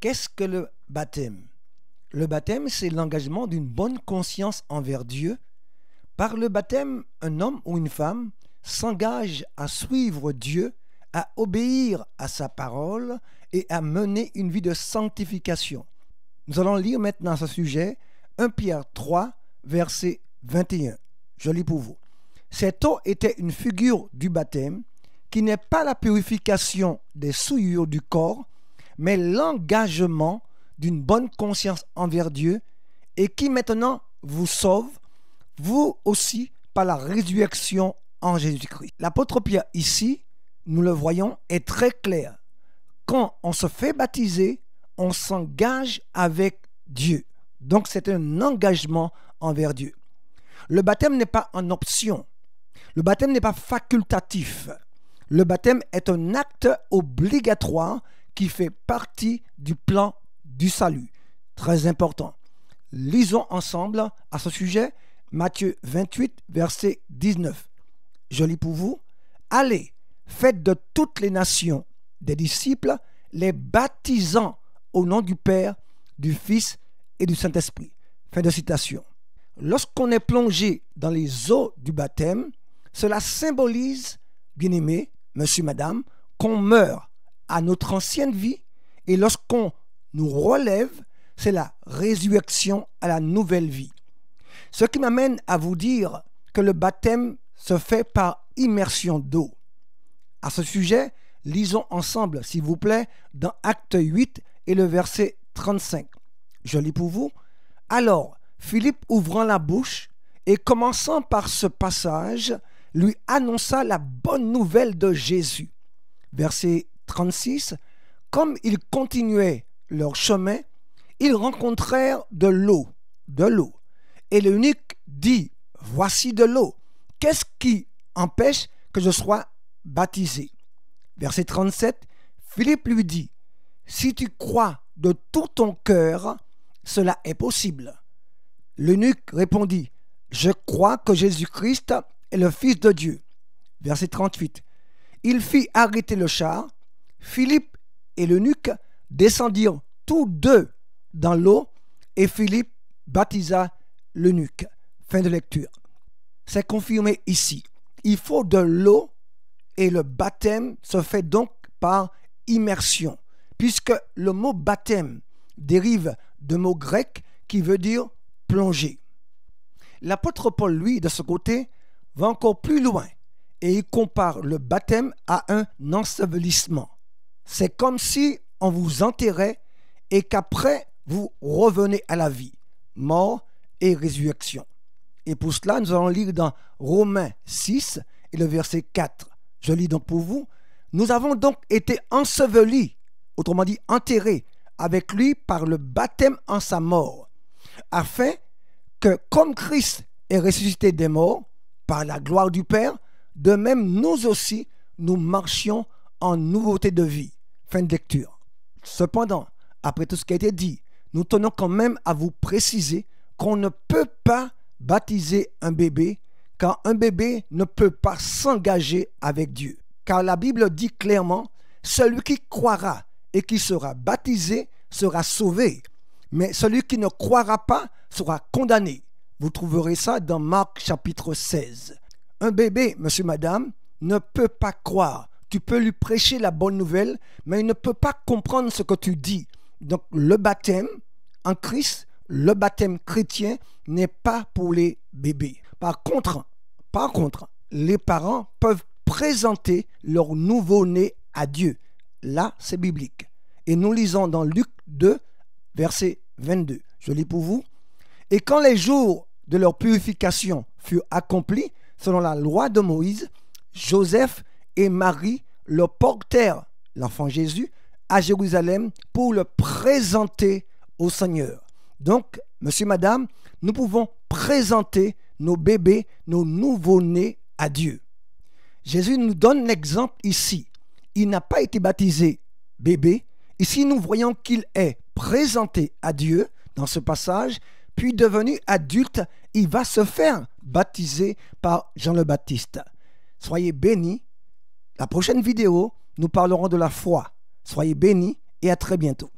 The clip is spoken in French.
Qu'est-ce que le baptême? Le baptême, c'est l'engagement d'une bonne conscience envers Dieu. Par le baptême, un homme ou une femme s'engage à suivre Dieu, à obéir à sa parole et à mener une vie de sanctification. Nous allons lire maintenant à ce sujet 1 Pierre 3, verset 21. Je lis pour vous. Cette eau était une figure du baptême qui n'est pas la purification des souillures du corps, mais l'engagement d'une bonne conscience envers Dieu et qui maintenant vous sauve, vous aussi, par la résurrection en Jésus-Christ. L'apôtre Pierre ici, nous le voyons, est très clair. Quand on se fait baptiser, on s'engage avec Dieu. Donc c'est un engagement envers Dieu. Le baptême n'est pas en option. Le baptême n'est pas facultatif. Le baptême est un acte obligatoire qui fait partie du plan du salut. Très important. Lisons ensemble à ce sujet Matthieu 28, verset 19. Je lis pour vous. Allez, faites de toutes les nations des disciples, les baptisant au nom du Père, du Fils et du Saint-Esprit. Fin de citation. Lorsqu'on est plongé dans les eaux du baptême, cela symbolise, bien-aimé, monsieur, madame, qu'on meurt à notre ancienne vie et lorsqu'on nous relève, c'est la résurrection à la nouvelle vie. Ce qui m'amène à vous dire que le baptême se fait par immersion d'eau. À ce sujet, lisons ensemble, s'il vous plaît, dans Acte 8 et le verset 35. Je lis pour vous. Alors, Philippe, ouvrant la bouche et commençant par ce passage, lui annonça la bonne nouvelle de Jésus. Verset 36. Comme ils continuaient leur chemin, ils rencontrèrent de l'eau. Et l'eunuque dit, voici de l'eau. Qu'est-ce qui empêche que je sois baptisé? Verset 37. Philippe lui dit, si tu crois de tout ton cœur, cela est possible. L'eunuque répondit, je crois que Jésus-Christ est le Fils de Dieu. Verset 38. Il fit arrêter le char. Philippe et l'eunuque descendirent tous deux dans l'eau et Philippe baptisa l'eunuque. Fin de lecture. C'est confirmé ici. Il faut de l'eau et le baptême se fait donc par immersion, puisque le mot baptême dérive de mot grec qui veut dire plonger. L'apôtre Paul, lui, de ce côté, va encore plus loin et il compare le baptême à un ensevelissement. C'est comme si on vous enterrait et qu'après vous revenez à la vie, mort et résurrection. Et pour cela, nous allons lire dans Romains 6 et le verset 4. Je lis donc pour vous. Nous avons donc été ensevelis, autrement dit enterrés, avec lui par le baptême en sa mort, afin que comme Christ est ressuscité des morts par la gloire du Père, de même nous aussi, nous marchions en nouveauté de vie. Fin de lecture. Cependant, après tout ce qui a été dit, nous tenons quand même à vous préciser qu'on ne peut pas baptiser un bébé car un bébé ne peut pas s'engager avec Dieu. Car la Bible dit clairement, celui qui croira et qui sera baptisé sera sauvé, mais celui qui ne croira pas sera condamné. Vous trouverez ça dans Marc chapitre 16. Un bébé, monsieur, madame, ne peut pas croire. Tu peux lui prêcher la bonne nouvelle, mais il ne peut pas comprendre ce que tu dis. Donc le baptême en Christ, le baptême chrétien n'est pas pour les bébés. Par contre, les parents peuvent présenter leur nouveau-né à Dieu. Là, c'est biblique. Et nous lisons dans Luc 2, verset 22. Je lis pour vous. Et quand les jours de leur purification furent accomplis, selon la loi de Moïse, Joseph et Marie leur portèrent l'enfant Jésus à Jérusalem pour le présenter au Seigneur. Donc, monsieur, madame, nous pouvons présenter nos bébés, nos nouveau-nés à Dieu. Jésus nous donne l'exemple ici. Il n'a pas été baptisé bébé. Ici, nous voyons qu'il est présenté à Dieu dans ce passage, puis devenu adulte, il va se faire baptiser par Jean le Baptiste. Soyez bénis. La prochaine vidéo, nous parlerons de la foi. Soyez bénis et à très bientôt.